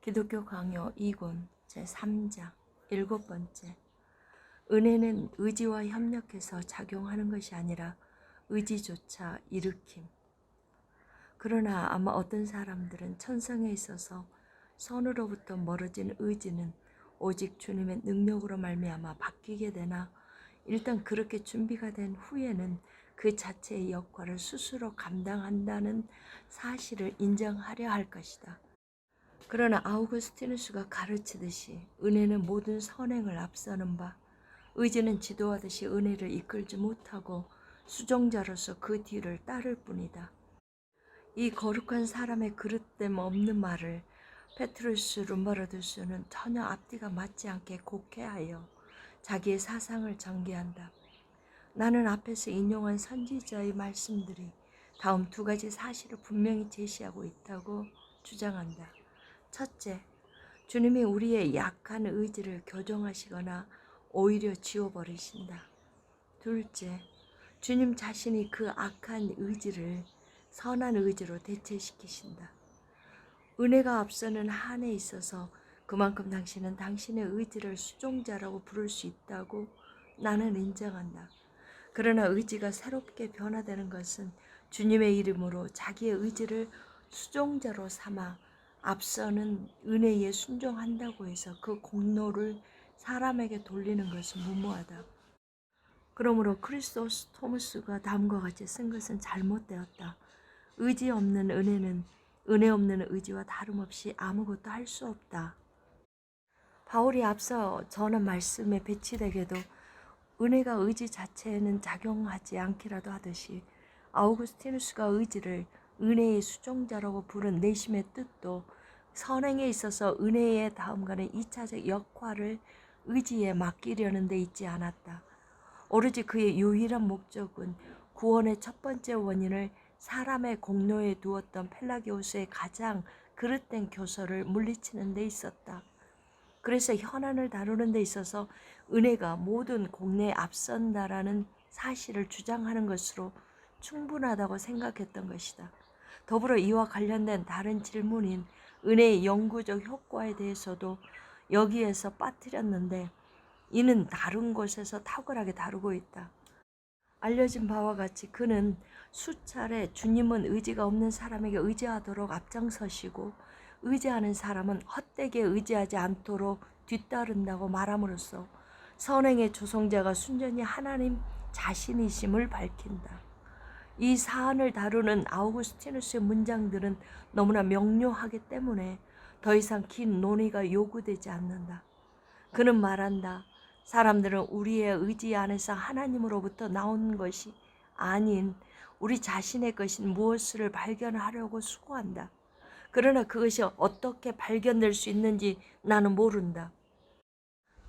기독교 강요 2권 제3장 7번째. 은혜는 의지와 협력해서 작용하는 것이 아니라 의지조차 일으킴. 그러나 아마 어떤 사람들은 천성에 있어서 선으로부터 멀어진 의지는 오직 주님의 능력으로 말미암아 바뀌게 되나, 일단 그렇게 준비가 된 후에는 그 자체의 역할을 스스로 감당한다는 사실을 인정하려 할 것이다. 그러나 아우구스티누스가 가르치듯이 은혜는 모든 선행을 앞서는 바, 의지는 지도하듯이 은혜를 이끌지 못하고 수종자로서 그 뒤를 따를 뿐이다. 이 거룩한 사람의 그릇됨 없는 말을 페트루스 룸바르두스는 전혀 앞뒤가 맞지 않게 곡해하여 자기의 사상을 전개한다. 나는 앞에서 인용한 선지자의 말씀들이 다음 두 가지 사실을 분명히 제시하고 있다고 주장한다. 첫째, 주님이 우리의 약한 의지를 교정하시거나 오히려 지워버리신다. 둘째, 주님 자신이 그 악한 의지를 선한 의지로 대체시키신다. 은혜가 앞서는 한에 있어서 그만큼 당신은 당신의 의지를 수종자라고 부를 수 있다고 나는 인정한다. 그러나 의지가 새롭게 변화되는 것은 주님의 이름으로 자기의 의지를 수종자로 삼아 앞서는 은혜에 순종한다고 해서 그 공로를 사람에게 돌리는 것은 무모하다. 그러므로 크리스토스토무스가 다음과 같이 쓴 것은 잘못되었다. 의지 없는 은혜는 은혜 없는 의지와 다름없이 아무것도 할 수 없다. 바울이 앞서 전한 말씀에 배치되게도 은혜가 의지 자체에는 작용하지 않기라도 하듯이 아우구스티누스가 의지를 은혜의 수종자라고 부른 내심의 뜻도 선행에 있어서 은혜의 다음가는 2차적 역할을 의지에 맡기려는 데 있지 않았다. 오로지 그의 유일한 목적은 구원의 첫 번째 원인을 사람의 공로에 두었던 펠라기오스의 가장 그릇된 교서를 물리치는 데 있었다. 그래서 현안을 다루는 데 있어서 은혜가 모든 공로에 앞선다라는 사실을 주장하는 것으로 충분하다고 생각했던 것이다. 더불어 이와 관련된 다른 질문인 은혜의 영구적 효과에 대해서도 여기에서 빠뜨렸는데, 이는 다른 곳에서 탁월하게 다루고 있다. 알려진 바와 같이 그는 수차례 주님은 의지가 없는 사람에게 의지하도록 앞장서시고 의지하는 사람은 헛되게 의지하지 않도록 뒤따른다고 말함으로써 선행의 조성자가 순전히 하나님 자신이심을 밝힌다. 이 사안을 다루는 아우구스티누스의 문장들은 너무나 명료하기 때문에 더 이상 긴 논의가 요구되지 않는다. 그는 말한다. 사람들은 우리의 의지 안에서 하나님으로부터 나온 것이 아닌 우리 자신의 것인 무엇을 발견하려고 수고한다. 그러나 그것이 어떻게 발견될 수 있는지 나는 모른다.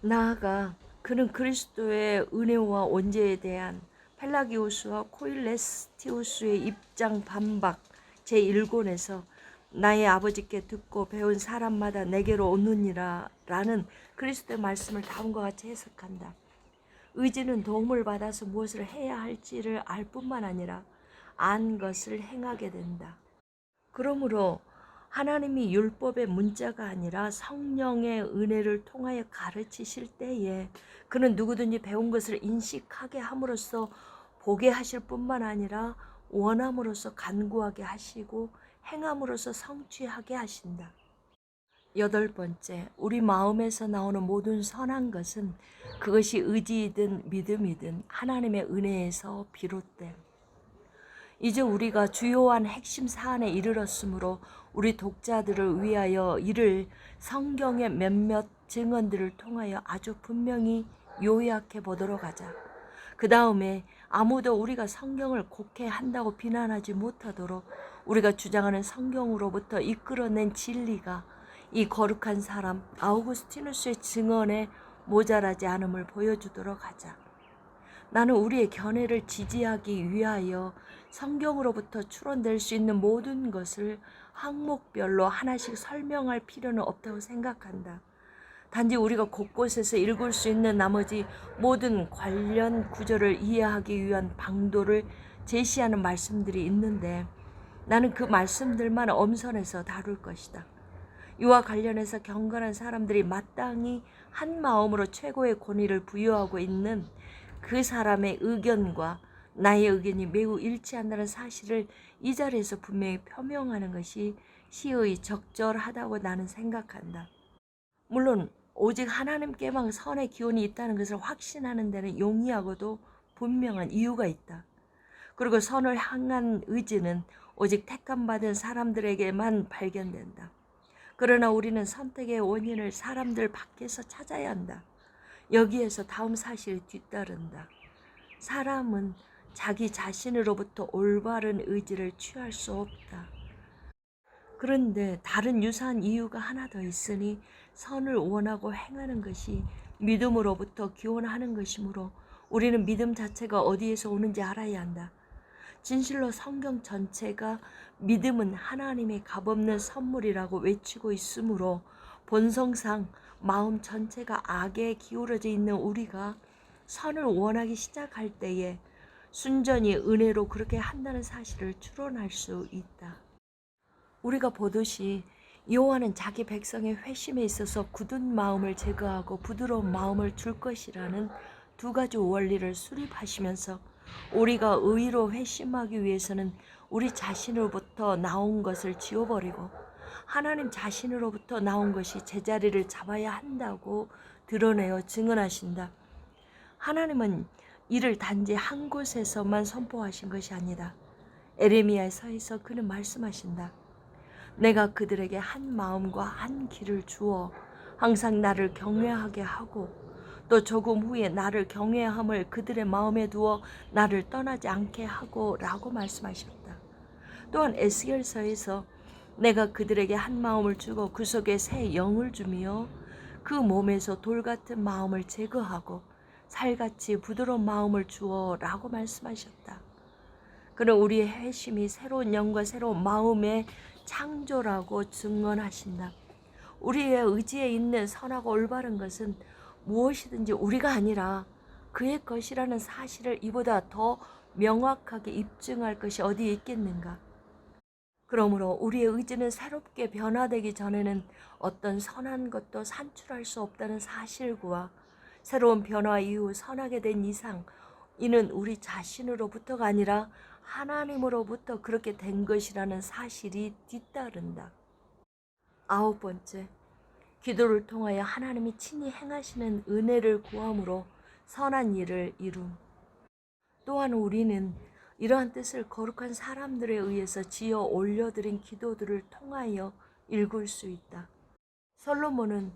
나아가 그는 그리스도의 은혜와 온죄에 대한 펠라기오스와 코일레스티우스의 입장 반박 제1권에서 나의 아버지께 듣고 배운 사람마다 내게로 오느니라 라는 그리스도의 말씀을 다음과 같이 해석한다. 의지는 도움을 받아서 무엇을 해야 할지를 알 뿐만 아니라 안 것을 행하게 된다. 그러므로 하나님이 율법의 문자가 아니라 성령의 은혜를 통하여 가르치실 때에 그는 누구든지 배운 것을 인식하게 함으로써 보게 하실 뿐만 아니라 원함으로써 간구하게 하시고 행함으로써 성취하게 하신다. 8번째, 우리 마음에서 나오는 모든 선한 것은 그것이 의지이든 믿음이든 하나님의 은혜에서 비롯됨. 이제 우리가 주요한 핵심 사안에 이르렀으므로 우리 독자들을 위하여 이를 성경의 몇몇 증언들을 통하여 아주 분명히 요약해 보도록 하자. 그 다음에 아무도 우리가 성경을 곡해한다고 비난하지 못하도록 우리가 주장하는 성경으로부터 이끌어낸 진리가 이 거룩한 사람 아우구스티누스의 증언에 모자라지 않음을 보여주도록 하자. 나는 우리의 견해를 지지하기 위하여 성경으로부터 추론될 수 있는 모든 것을 항목별로 하나씩 설명할 필요는 없다고 생각한다. 단지 우리가 곳곳에서 읽을 수 있는 나머지 모든 관련 구절을 이해하기 위한 방도를 제시하는 말씀들이 있는데 나는 그 말씀들만 엄선해서 다룰 것이다. 이와 관련해서 경건한 사람들이 마땅히 한 마음으로 최고의 권위를 부여하고 있는 그 사람의 의견과 나의 의견이 매우 일치한다는 사실을 이 자리에서 분명히 표명하는 것이 시의 적절하다고 나는 생각한다. 물론 오직 하나님께만 선의 기원이 있다는 것을 확신하는 데는 용이하고도 분명한 이유가 있다. 그리고 선을 향한 의지는 오직 택함받은 사람들에게만 발견된다. 그러나 우리는 선택의 원인을 사람들 밖에서 찾아야 한다. 여기에서 다음 사실이 뒤따른다. 사람은 자기 자신으로부터 올바른 의지를 취할 수 없다. 그런데 다른 유사한 이유가 하나 더 있으니 선을 원하고 행하는 것이 믿음으로부터 기원하는 것이므로 우리는 믿음 자체가 어디에서 오는지 알아야 한다. 진실로 성경 전체가 믿음은 하나님의 값없는 선물이라고 외치고 있으므로 본성상 마음 전체가 악에 기울어져 있는 우리가 선을 원하기 시작할 때에 순전히 은혜로 그렇게 한다는 사실을 추론할 수 있다. 우리가 보듯이 여호와는 자기 백성의 회심에 있어서 굳은 마음을 제거하고 부드러운 마음을 줄 것이라는 두 가지 원리를 수립하시면서 우리가 의로 회심하기 위해서는 우리 자신으로부터 나온 것을 지워버리고 하나님 자신으로부터 나온 것이 제자리를 잡아야 한다고 드러내어 증언하신다. 하나님은 이를 단지 한 곳에서만 선포하신 것이 아니다. 에레미야서에서 그는 말씀하신다. 내가 그들에게 한 마음과 한 길을 주어 항상 나를 경외하게 하고 또 조금 후에 나를 경외함을 그들의 마음에 두어 나를 떠나지 않게 하고 라고 말씀하셨다. 또한 에스겔서에서 내가 그들에게 한 마음을 주고 그 속에 새 영을 주며 그 몸에서 돌 같은 마음을 제거하고 살같이 부드러운 마음을 주어 라고 말씀하셨다. 그는 우리의 회심이 새로운 영과 새로운 마음의 창조라고 증언하신다. 우리의 의지에 있는 선하고 올바른 것은 무엇이든지 우리가 아니라 그의 것이라는 사실을 이보다 더 명확하게 입증할 것이 어디에 있겠는가. 그러므로 우리의 의지는 새롭게 변화되기 전에는 어떤 선한 것도 산출할 수 없다는 사실과 새로운 변화 이후 선하게 된 이상 이는 우리 자신으로부터가 아니라 하나님으로부터 그렇게 된 것이라는 사실이 뒤따른다. 9번째, 기도를 통하여 하나님이 친히 행하시는 은혜를 구함으로 선한 일을 이룸. 또한 우리는 이러한 뜻을 거룩한 사람들에 의해서 지어 올려드린 기도들을 통하여 읽을 수 있다. 솔로몬은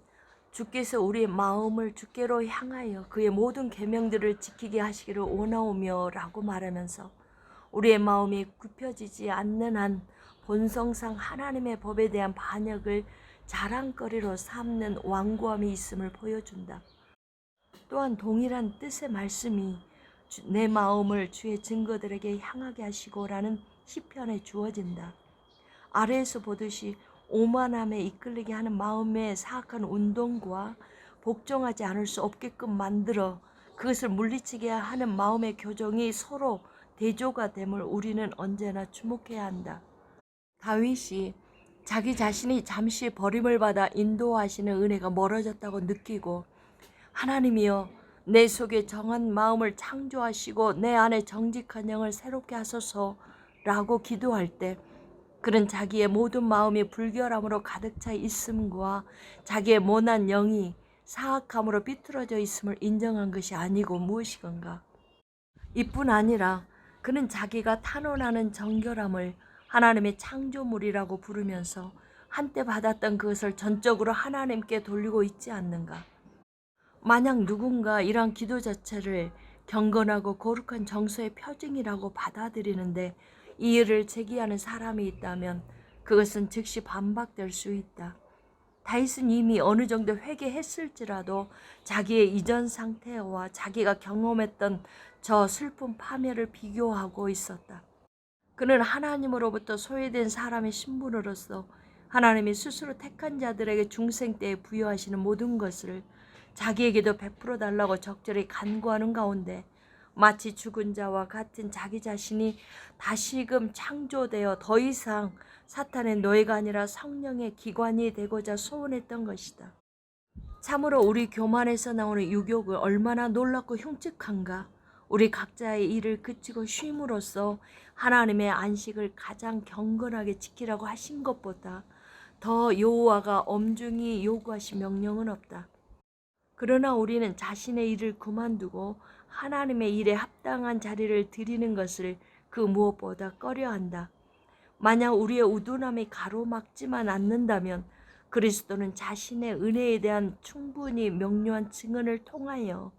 주께서 우리의 마음을 주께로 향하여 그의 모든 계명들을 지키게 하시기를 원하오며 라고 말하면서 우리의 마음이 굽혀지지 않는 한 본성상 하나님의 법에 대한 반역을 자랑거리로 삼는 완고함이 있음을 보여준다. 또한 동일한 뜻의 말씀이 내 마음을 주의 증거들에게 향하게 하시고라는 시편에 주어진다. 아래에서 보듯이 오만함에 이끌리게 하는 마음의 사악한 운동과 복종하지 않을 수 없게끔 만들어 그것을 물리치게 하는 마음의 교정이 서로 대조가 됨을 우리는 언제나 주목해야 한다. 다윗이 자기 자신이 잠시 버림을 받아 인도하시는 은혜가 멀어졌다고 느끼고 하나님이여 내 속에 정한 마음을 창조하시고 내 안에 정직한 영을 새롭게 하소서라고 기도할 때 그는 자기의 모든 마음이 불결함으로 가득 차 있음과 자기의 모난 영이 사악함으로 비틀어져 있음을 인정한 것이 아니고 무엇이건가. 이뿐 아니라 그는 자기가 탄원하는 정결함을 하나님의 창조물이라고 부르면서 한때 받았던 그것을 전적으로 하나님께 돌리고 있지 않는가. 만약 누군가 이러한 기도 자체를 경건하고 거룩한 정서의 표징이라고 받아들이는데 이 일을 제기하는 사람이 있다면 그것은 즉시 반박될 수 있다. 다윗은 이미 어느 정도 회개했을지라도 자기의 이전 상태와 자기가 경험했던 저 슬픈 파멸을 비교하고 있었다. 그는 하나님으로부터 소외된 사람의 신분으로서 하나님이 스스로 택한 자들에게 중생 때에 부여하시는 모든 것을 자기에게도 베풀어 달라고 적절히 간구하는 가운데 마치 죽은 자와 같은 자기 자신이 다시금 창조되어 더 이상 사탄의 노예가 아니라 성령의 기관이 되고자 소원했던 것이다. 참으로 우리 교만에서 나오는 유욕은 얼마나 놀랍고 흉측한가. 우리 각자의 일을 그치고 쉼으로써 하나님의 안식을 가장 경건하게 지키라고 하신 것보다 더 여호와가 엄중히 요구하신 명령은 없다. 그러나 우리는 자신의 일을 그만두고 하나님의 일에 합당한 자리를 드리는 것을 그 무엇보다 꺼려한다. 만약 우리의 우둔함이 가로막지만 않는다면 그리스도는 자신의 은혜에 대한 충분히 명료한 증언을 통하여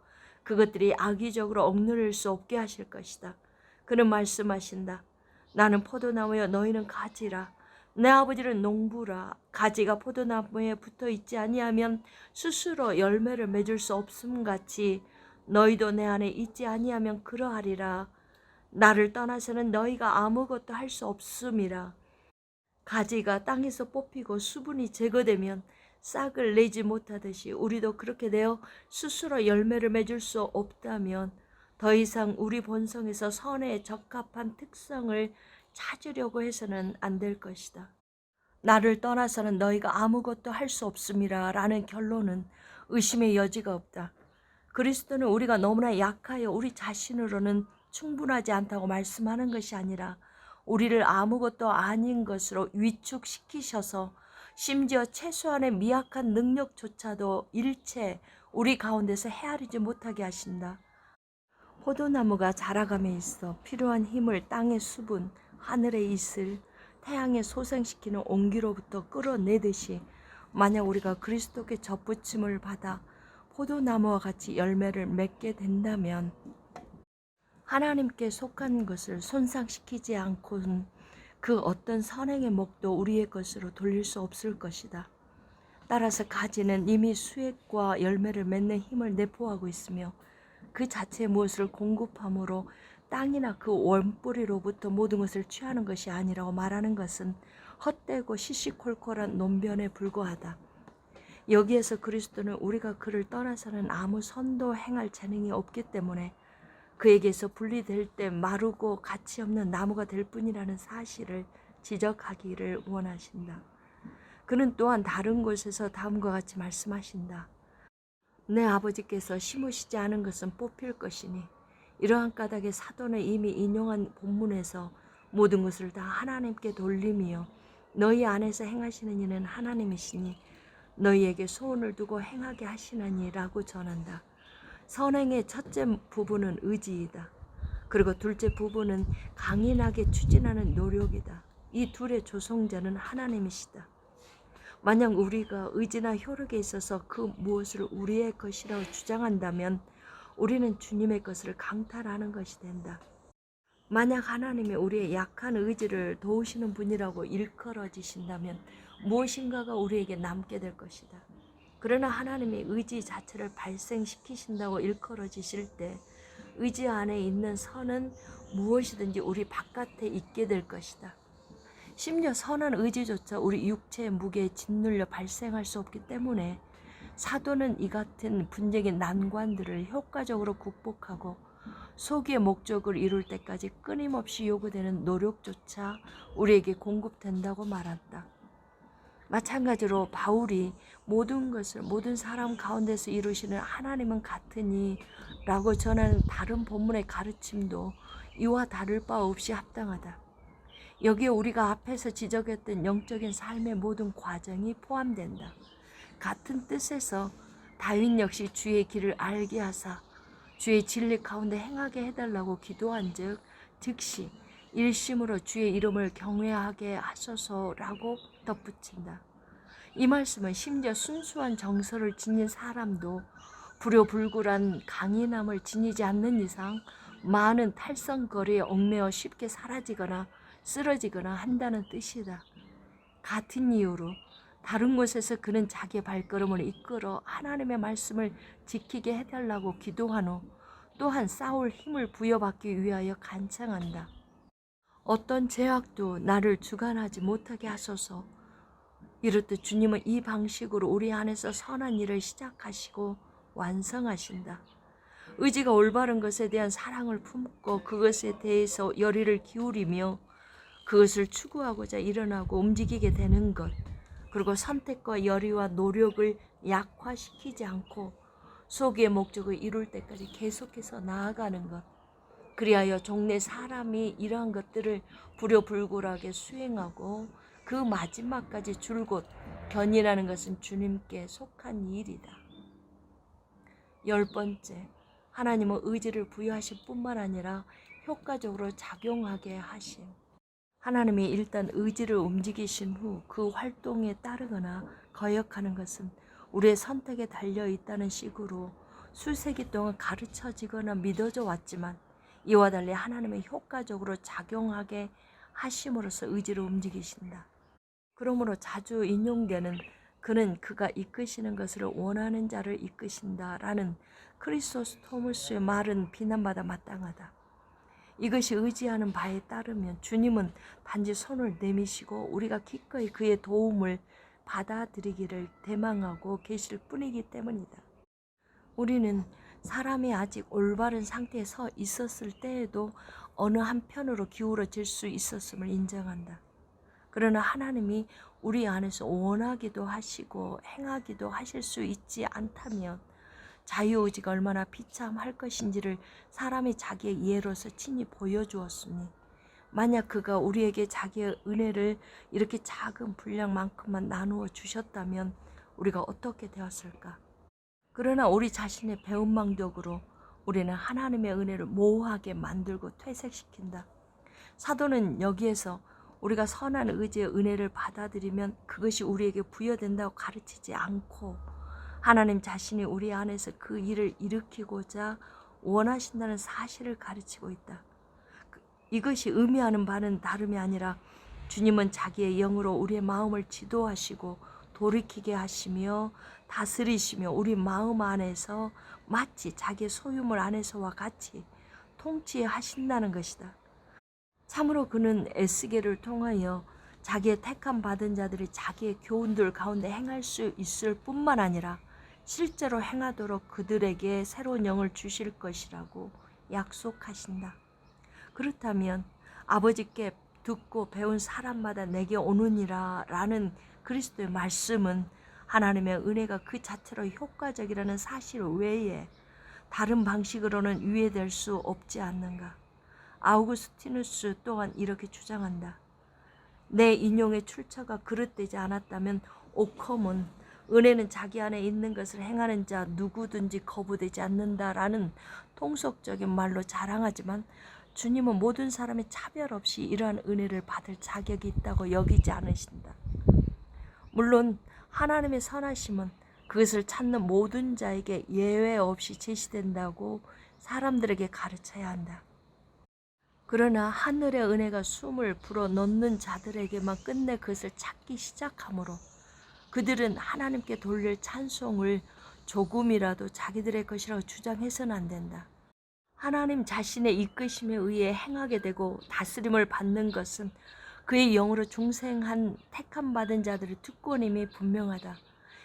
그것들이 악의적으로 억누를 수 없게 하실 것이다. 그는 말씀하신다. 나는 포도나무여 너희는 가지라. 내 아버지는 농부라. 가지가 포도나무에 붙어 있지 아니하면 스스로 열매를 맺을 수 없음 같이 너희도 내 안에 있지 아니하면 그러하리라. 나를 떠나서는 너희가 아무것도 할 수 없음이라. 가지가 땅에서 뽑히고 수분이 제거되면 싹을 내지 못하듯이 우리도 그렇게 되어 스스로 열매를 맺을 수 없다면 더 이상 우리 본성에서 선에 적합한 특성을 찾으려고 해서는 안 될 것이다. 나를 떠나서는 너희가 아무것도 할 수 없음이라 라는 결론은 의심의 여지가 없다. 그리스도는 우리가 너무나 약하여 우리 자신으로는 충분하지 않다고 말씀하는 것이 아니라 우리를 아무것도 아닌 것으로 위축시키셔서 심지어 최소한의 미약한 능력조차도 일체 우리 가운데서 헤아리지 못하게 하신다. 포도나무가 자라감에 있어 필요한 힘을 땅의 수분, 하늘의 이슬, 태양에 소생시키는 온기로부터 끌어내듯이 만약 우리가 그리스도께 접붙임을 받아 포도나무와 같이 열매를 맺게 된다면 하나님께 속한 것을 손상시키지 않고는 그 어떤 선행의 목도 우리의 것으로 돌릴 수 없을 것이다. 따라서 가지는 이미 수액과 열매를 맺는 힘을 내포하고 있으며 그 자체에 무엇을 공급함으로 땅이나 그 원뿌리로부터 모든 것을 취하는 것이 아니라고 말하는 것은 헛되고 시시콜콜한 논변에 불과하다. 여기에서 그리스도는 우리가 그를 떠나서는 아무 선도 행할 재능이 없기 때문에 그에게서 분리될 때 마르고 가치 없는 나무가 될 뿐이라는 사실을 지적하기를 원하신다. 그는 또한 다른 곳에서 다음과 같이 말씀하신다. 내 아버지께서 심으시지 않은 것은 뽑힐 것이니 이러한 까닭에 사도는 이미 인용한 본문에서 모든 것을 다 하나님께 돌림이요 너희 안에서 행하시는 이는 하나님이시니 너희에게 소원을 두고 행하게 하시나니 라고 전한다. 선행의 첫째 부분은 의지이다. 그리고 둘째 부분은 강인하게 추진하는 노력이다. 이 둘의 조성자는 하나님이시다. 만약 우리가 의지나 효력에 있어서 그 무엇을 우리의 것이라고 주장한다면 우리는 주님의 것을 강탈하는 것이 된다. 만약 하나님이 우리의 약한 의지를 도우시는 분이라고 일컬어지신다면 무엇인가가 우리에게 남게 될 것이다. 그러나 하나님이 의지 자체를 발생시키신다고 일컬어지실 때 의지 안에 있는 선은 무엇이든지 우리 바깥에 있게 될 것이다. 심지어 선한 의지조차 우리 육체의 무게에 짓눌려 발생할 수 없기 때문에 사도는 이 같은 분쟁의 난관들을 효과적으로 극복하고 소기의 목적을 이룰 때까지 끊임없이 요구되는 노력조차 우리에게 공급된다고 말한다. 마찬가지로 바울이 모든 것을 모든 사람 가운데서 이루시는 하나님은 같으니 라고 전하는 다른 본문의 가르침도 이와 다를 바 없이 합당하다. 여기에 우리가 앞에서 지적했던 영적인 삶의 모든 과정이 포함된다. 같은 뜻에서 다윗 역시 주의 길을 알게 하사 주의 진리 가운데 행하게 해달라고 기도한 즉시 일심으로 주의 이름을 경외하게 하소서라고 덧붙인다. 이 말씀은 심지어 순수한 정서를 지닌 사람도 불효불굴한 강인함을 지니지 않는 이상 많은 탈선거리에 얽매여 쉽게 사라지거나 쓰러지거나 한다는 뜻이다. 같은 이유로 다른 곳에서 그는 자기의 발걸음을 이끌어 하나님의 말씀을 지키게 해달라고 기도한 후 또한 싸울 힘을 부여받기 위하여 간청한다. 어떤 죄악도 나를 주관하지 못하게 하소서. 이렇듯 주님은 이 방식으로 우리 안에서 선한 일을 시작하시고 완성하신다. 의지가 올바른 것에 대한 사랑을 품고 그것에 대해서 열의를 기울이며 그것을 추구하고자 일어나고 움직이게 되는 것. 그리고 선택과 열의와 노력을 약화시키지 않고 소기의 목적을 이룰 때까지 계속해서 나아가는 것. 그리하여 종래 사람이 이러한 것들을 불효불굴하게 수행하고 그 마지막까지 줄곧 견인하는 것은 주님께 속한 일이다. 10번째, 하나님은 의지를 부여하실 뿐만 아니라 효과적으로 작용하게 하심. 하나님이 일단 의지를 움직이신 후 그 활동에 따르거나 거역하는 것은 우리의 선택에 달려 있다는 식으로 수세기 동안 가르쳐지거나 믿어져 왔지만, 이와 달리 하나님의 효과적으로 작용하게 하심으로써 의지를 움직이신다. 그러므로 자주 인용되는 그는 그가 이끄시는 것을 원하는 자를 이끄신다라는 크리소스토무스의 말은 비난받아 마땅하다. 이것이 의지하는 바에 따르면 주님은 단지 손을 내미시고 우리가 기꺼이 그의 도움을 받아들이기를 대망하고 계실 뿐이기 때문이다. 우리는 사람이 아직 올바른 상태에 서 있었을 때에도 어느 한편으로 기울어질 수 있었음을 인정한다. 그러나 하나님이 우리 안에서 원하기도 하시고 행하기도 하실 수 있지 않다면 자유의지가 얼마나 비참할 것인지를 사람이 자기의 예로서 친히 보여주었으니, 만약 그가 우리에게 자기의 은혜를 이렇게 작은 분량만큼만 나누어 주셨다면 우리가 어떻게 되었을까? 그러나 우리 자신의 배은망덕으로 우리는 하나님의 은혜를 모호하게 만들고 퇴색시킨다. 사도는 여기에서 우리가 선한 의지의 은혜를 받아들이면 그것이 우리에게 부여된다고 가르치지 않고 하나님 자신이 우리 안에서 그 일을 일으키고자 원하신다는 사실을 가르치고 있다. 이것이 의미하는 바는 다름이 아니라 주님은 자기의 영으로 우리의 마음을 지도하시고 돌이키게 하시며 다스리시며 우리 마음 안에서 마치 자기의 소유물 안에서와 같이 통치하신다는 것이다. 참으로 그는 에스겔을 통하여 자기의 택함 받은 자들이 자기의 교훈들 가운데 행할 수 있을 뿐만 아니라 실제로 행하도록 그들에게 새로운 영을 주실 것이라고 약속하신다. 그렇다면 아버지께 듣고 배운 사람마다 내게 오느니라 라는 그리스도의 말씀은 하나님의 은혜가 그 자체로 효과적이라는 사실 외에 다른 방식으로는 이해될 수 없지 않는가. 아우구스티누스 또한 이렇게 주장한다. 내 인용의 출처가 그릇되지 않았다면 오컴은 은혜는 자기 안에 있는 것을 행하는 자 누구든지 거부되지 않는다라는 통속적인 말로 자랑하지만, 주님은 모든 사람이 차별 없이 이러한 은혜를 받을 자격이 있다고 여기지 않으신다. 물론 하나님의 선하심은 그것을 찾는 모든 자에게 예외 없이 제시된다고 사람들에게 가르쳐야 한다. 그러나 하늘의 은혜가 숨을 불어넣는 자들에게만 끝내 그것을 찾기 시작하므로 그들은 하나님께 돌릴 찬송을 조금이라도 자기들의 것이라고 주장해서는 안 된다. 하나님 자신의 이끄심에 의해 행하게 되고 다스림을 받는 것은 그의 영으로 중생한 택함받은 자들의 특권임이 분명하다.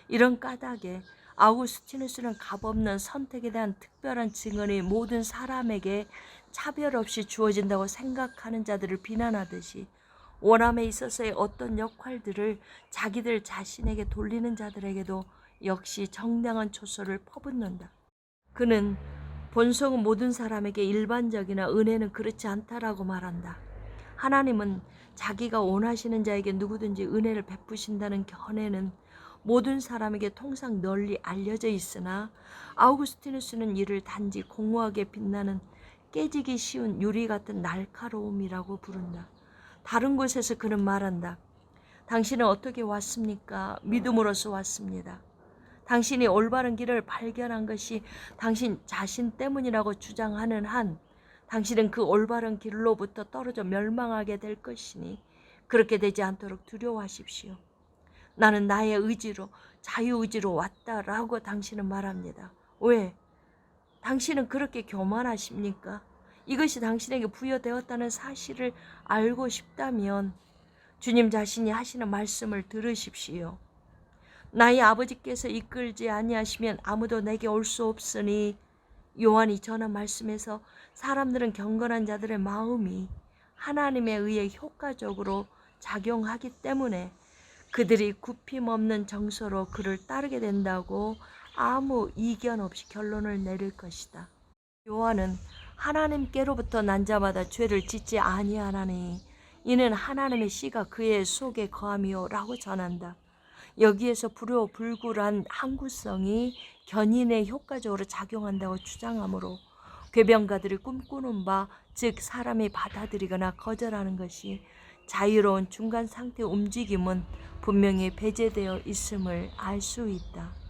이런 까닭에 아우구스티누스는 값없는 선택에 대한 특별한 증언이 모든 사람에게 차별 없이 주어진다고 생각하는 자들을 비난하듯이 원함에 있어서의 어떤 역할들을 자기들 자신에게 돌리는 자들에게도 역시 정당한 초소를 퍼붓는다. 그는 본성은 모든 사람에게 일반적이나 은혜는 그렇지 않다라고 말한다. 하나님은 자기가 원하시는 자에게 누구든지 은혜를 베푸신다는 견해는 모든 사람에게 통상 널리 알려져 있으나 아우구스티누스는 이를 단지 공허하게 빛나는 깨지기 쉬운 유리 같은 날카로움이라고 부른다. 다른 곳에서 그는 말한다. 당신은 어떻게 왔습니까? 믿음으로써 왔습니다. 당신이 올바른 길을 발견한 것이 당신 자신 때문이라고 주장하는 한 당신은 그 올바른 길로부터 떨어져 멸망하게 될 것이니 그렇게 되지 않도록 두려워하십시오. 나는 나의 의지로 자유의지로 왔다라고 당신은 말합니다. 왜? 당신은 그렇게 교만하십니까? 이것이 당신에게 부여되었다는 사실을 알고 싶다면 주님 자신이 하시는 말씀을 들으십시오. 나의 아버지께서 이끌지 아니하시면 아무도 내게 올 수 없으니 요한이 전한 말씀에서 사람들은 경건한 자들의 마음이 하나님에 의해 효과적으로 작용하기 때문에 그들이 굽힘 없는 정서로 그를 따르게 된다고 아무 이견 없이 결론을 내릴 것이다. 요한은 하나님께로부터 난 자마다 죄를 짓지 아니하나니 이는 하나님의 씨가 그의 속에 거함이요 라고 전한다. 여기에서 불효불굴한 항구성이 견인에 효과적으로 작용한다고 주장하므로 궤변가들이 꿈꾸는 바, 즉 사람이 받아들이거나 거절하는 것이 자유로운 중간 상태 움직임은 분명히 배제되어 있음을 알 수 있다.